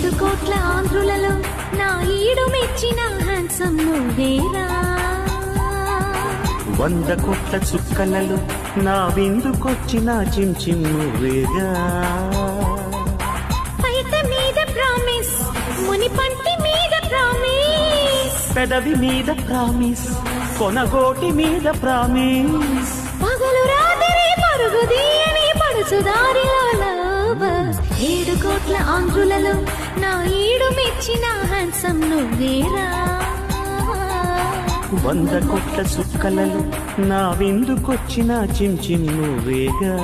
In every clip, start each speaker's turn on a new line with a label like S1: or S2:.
S1: 7 కోట్ల ఆంధ్రులలో నా ఈడు మెచ్చిన హ్యాండ్సమ్ నువ్వేరా
S2: 100 కోట్ల చుక్కలలో నా విందుకొచ్చిన చిమ్ నువ్వేగా
S1: పైట మీద ప్రామిస్ మునిపంటి మీద ప్రామిస్
S2: పెదవి మీద ప్రామిస్ కొనగోటి మీద ప్రామిస్
S1: పగలు రాత్రి పరుగుదీయని పడుచుదారిలో లవర్స్ 7 కోట్ల ఆంధ్రులలో నా ఈడు మెచ్చిన హ్యాండ్సమ్ నువ్వేరా
S2: 100 కోట్ల చుక్కలలో నా విందుకొచ్చిన చిమ్ నువ్వేగా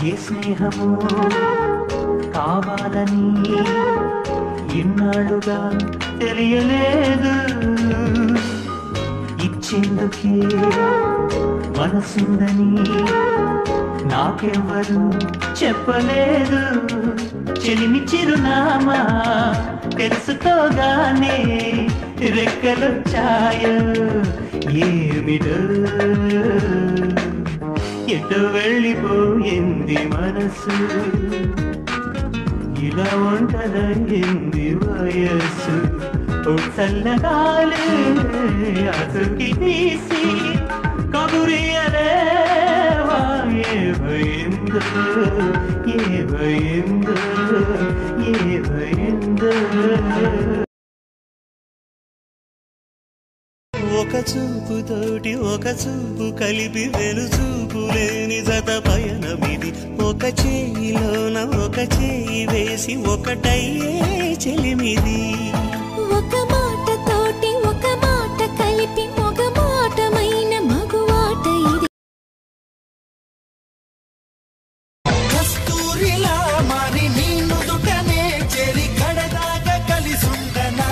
S2: ఏ స్నేహము కావాలని ఇన్నాళ్ళుగా తెలియలేదు ఇచ్చేందుకే మనసుందని నాకెవ్వరు చెప్పలేదు చెలిమి చిరునామా తెలుసుకోగానే రెక్కలొచ్చాయో ఏమిటో ఎటు వెళ్ళిపోయింది మనసు ఇలా ఒంటరైంది వయస్సు చల్లగాలి అతుకి తీసి కబురియలేవా ఏమైందో ఏమైందో ఏమైందో ఒక చూపుతోటి ఒక చూపు కలిపి వెలుచూపు లేని జత పయనమిది ఒక చేయిలోన ఒక చేయి వేసి ఒకటయ్యే చెలిమిది
S1: ఒక మాట తోటి ఒక మాట కలిపి ఒక మాటమైన మగువాట ఇది
S3: కస్తూరిలా మరి నీ నుదుటనే చెరి కడదాకా కలిసుండనా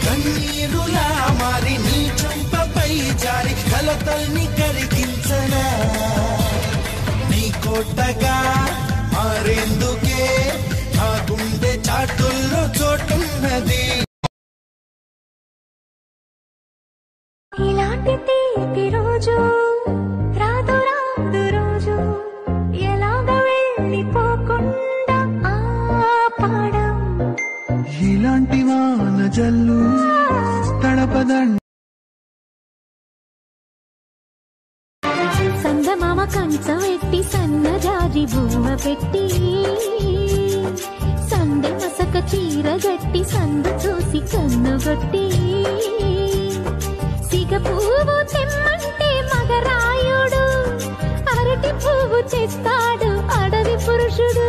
S3: కన్నీరులా మరి నీ చెంపపై జారి కలతల్ని కరిగించనా నీ కోటగా మారేందుకే నా గుండె చాటుల్లో చోటున్నది
S1: ఇలాంటి తీపి రోజు రాదు రాదు రోజు ఎలాగ వెళ్ళిపోకుండా ఆపడం
S3: ఇలాంటి వాన జల్లు తడపదండి
S1: సందమామ కంచం ఎట్టి సన్నజాజి బొమ్మ పెట్టి సందె మసక చీర గట్టి సందు చూసి కన్నుగొట్టి సిగ పువ్వు తెమ్మంటే మగరాయుడు అరటి పువ్వు తెస్తాడు అడవి పురుషుడు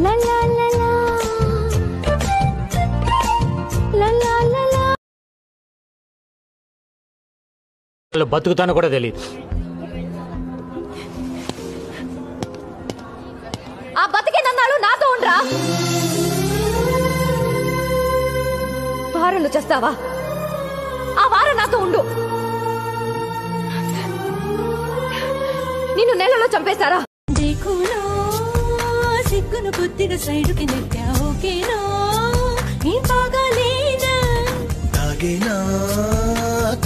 S1: లలా లలా లలా లలా
S4: బతుకుతాను కూడా తెలియదు
S1: ఆ బతికేనన్నాడు నాతో ఉండరా వారంలో చేస్తావా ఆ వారం నాతో ఉండు నిన్ను నెలలో చంపేస్తారా దేకులో సిగ్గును కొద్దిగా సైడుకి నెట్టా ఓకేనా నీ బాగాలేనా
S3: తాగేనా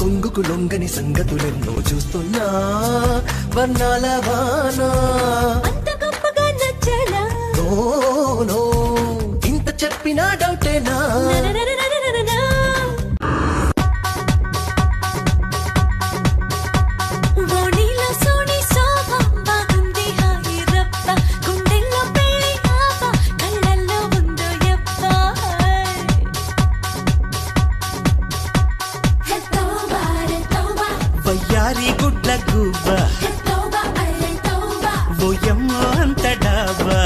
S3: కొంగుకు లొంగని సంగతులెన్నో చూస్తున్నా వర్ణాల వానా
S1: అంత గొప్పగా నచ్చలా
S3: నో ఇంత చెప్పినా డౌటేనా
S2: వయ్యారి గుడ్ల గువ్వ బొయ్యమ్మ అంత డాబా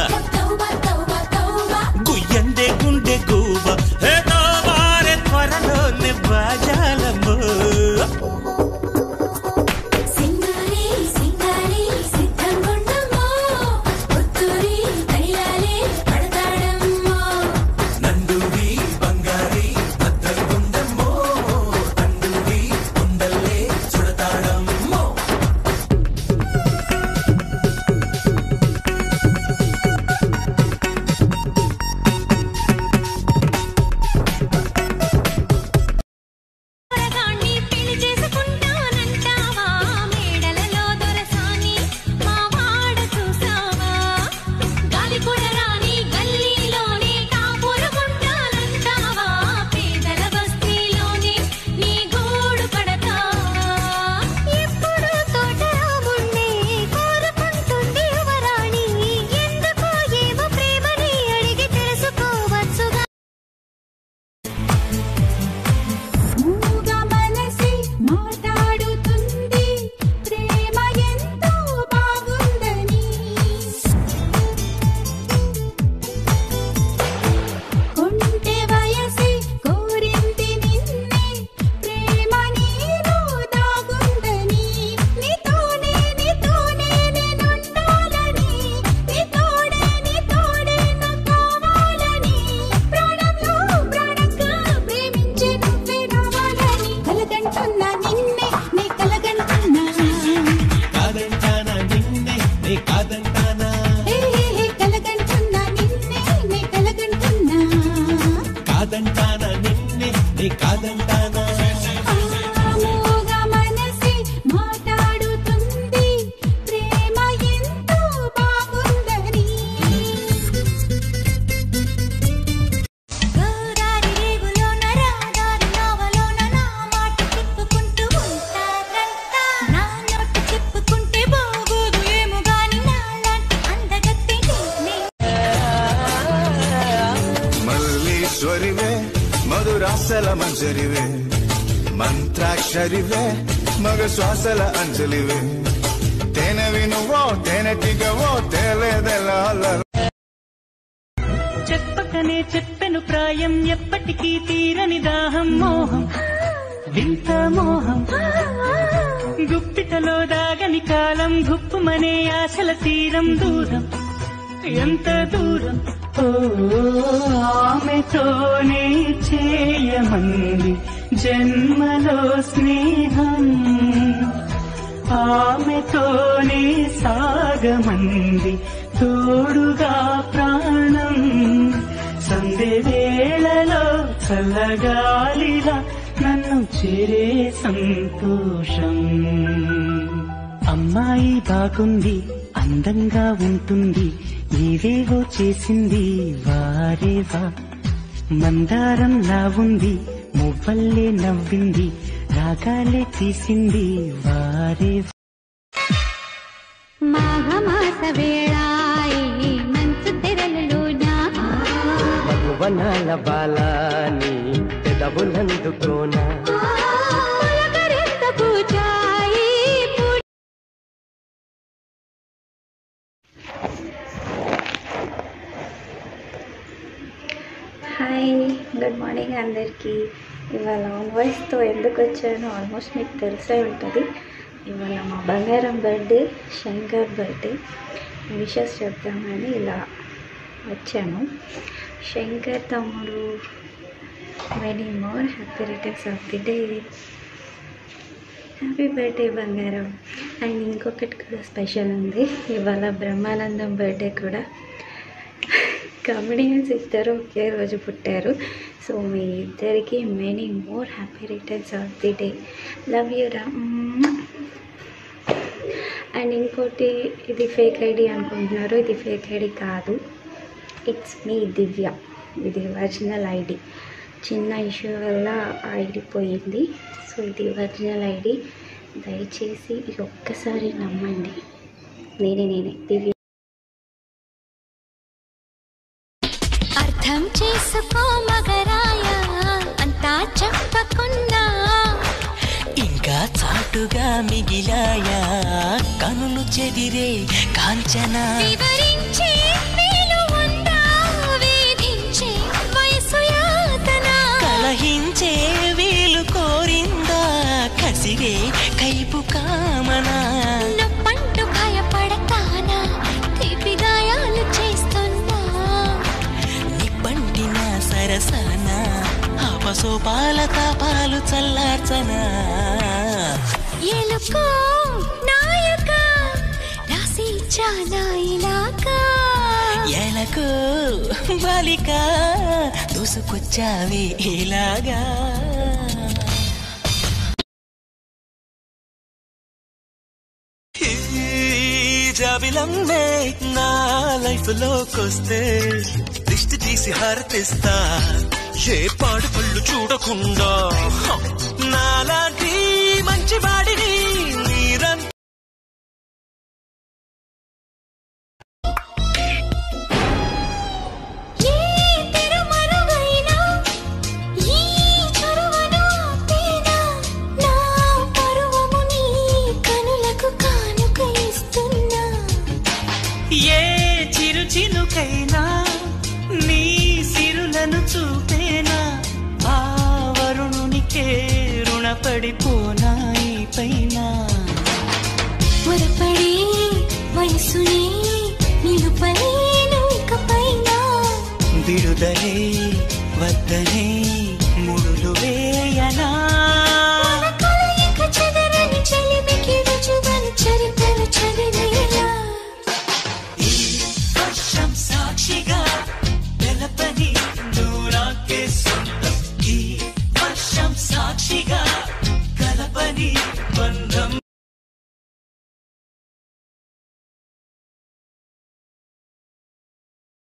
S2: గుయ్యందే గుండె గువ్వ హే తోబారే
S5: మహేశ్వరివే మధురాసల మంజరివే మంత్రాక్షరివే మగ శ్వాసల అంజలివే తేనెవి నువ్వో తేనెటిగవో తేలేదెలా
S6: చెప్పకనే చెప్పెను ప్రాయం ఎప్పటికీ తీరని దాహం మోహం వింత మోహం గుప్పిటలో దాగని కాలం గుప్పుమనే ఆశల తీరం దూరం ఎంత దూరం ఆమెతోనే చేయమంది జన్మలో స్నేహం ఆమెతోనే సాగమంది తోడుగా ప్రాణం సందే వేళలో చల్లగాలిలా నన్ను చేరే సంతోషం అమ్మాయి బాగుంది అందంగా ఉంటుంది ఏవేవో చేసింది వారేవా మందారంలా ఉంది మువ్వల్లే నవ్వింది రాగాలే తీసింది వారేవా
S1: మాఘమాస వేళాయే మంచు తెరలలోన
S3: మధువనాల బాలాని పెదవులందుకోనా
S1: పులకరింత పూజాయి
S7: హాయ్ గుడ్ మార్నింగ్ అందరికీ. ఇవాళ ఆన్ వాయిస్తో ఎందుకు వచ్చానో ఆల్మోస్ట్ మీకు తెలిసే ఉంటుంది. ఇవాళ మా బంగారం బర్త్డే, శంకర్ బర్త్డే. విషెస్ చెప్తామని ఇలా వచ్చాను. శంకర్ తమ్ముడు many more happy returns of the day. Happy birthday బంగారం. అండ్ ఇంకొకటి కూడా స్పెషల్ ఉంది. ఇవాళ బ్రహ్మానందం బర్త్డే కూడా. కామెడియన్స్ ఇద్దరు ఒకే రోజు పుట్టారు. సో మీ ఇద్దరికి many more happy returns of the day. Love you రా. అండ్ ఇంకోటి, ఇది ఫేక్ ఐడి అనుకుంటున్నారు. ఇది ఫేక్ ఐడి కాదు, ఇట్స్ మీ దివ్య. ఇది ఒరిజినల్ ఐడి. చిన్న ఇష్యూ వల్ల ఐడి పోయింది. సో ఇది ఒరిజినల్ ఐడి. దయచేసి ఇది ఒక్కసారి నమ్మండి. నేనే దివ్య.
S1: అర్థం చేసుకో మగరాయ అంతా చెప్పకున్నా
S2: ఇంకా చాటుగా మిగిలాయా కనులు చెదిరే కాంచనా
S1: వివరించే వీలు ఉందా వేధించే వయసు యాతన
S2: కలహించే వీలు కోరిందా కసిరే కైపు కామనా
S1: నొప్పంటూ భయపడతానా తీపి గాయాలు చేస్తున్నా
S2: నిప్పంటిన సరసనా ఆపసోపాల తాపాలు చల్లార్చనా
S1: ఎలుకో నాయక రాసి చాలా ఇలాకా
S2: ఎలకు బాలిక దూసుకొచ్చావి ఇలాగా జాబిలమ్మే నా లైఫ్ లోకొస్తే దిష్టి తీసి హారతిస్తా ఏ పాడు పళ్ళు చూడకుండా నాలాంటి మంచి వాడిని మీరంతా ఏ చిరు చినుకైనా నీ సిరులను చూపేనా ఆ వరుణునికే రుణపడిపోనా ఈ పైన
S1: త్వరపడి వయసుని నిలుపలేను ఇకపైన
S2: విడుదలే వద్దనే ముడులు వేయనా
S1: కలయిక చెదరని చెలిమికి రుజువని చరిత్రలు చదివేలా
S2: ఈ వర్షం సాక్షిగా తెలపని దూరాకే సొంతం ఈ వర్షం సాక్షిగా కలపని బంధం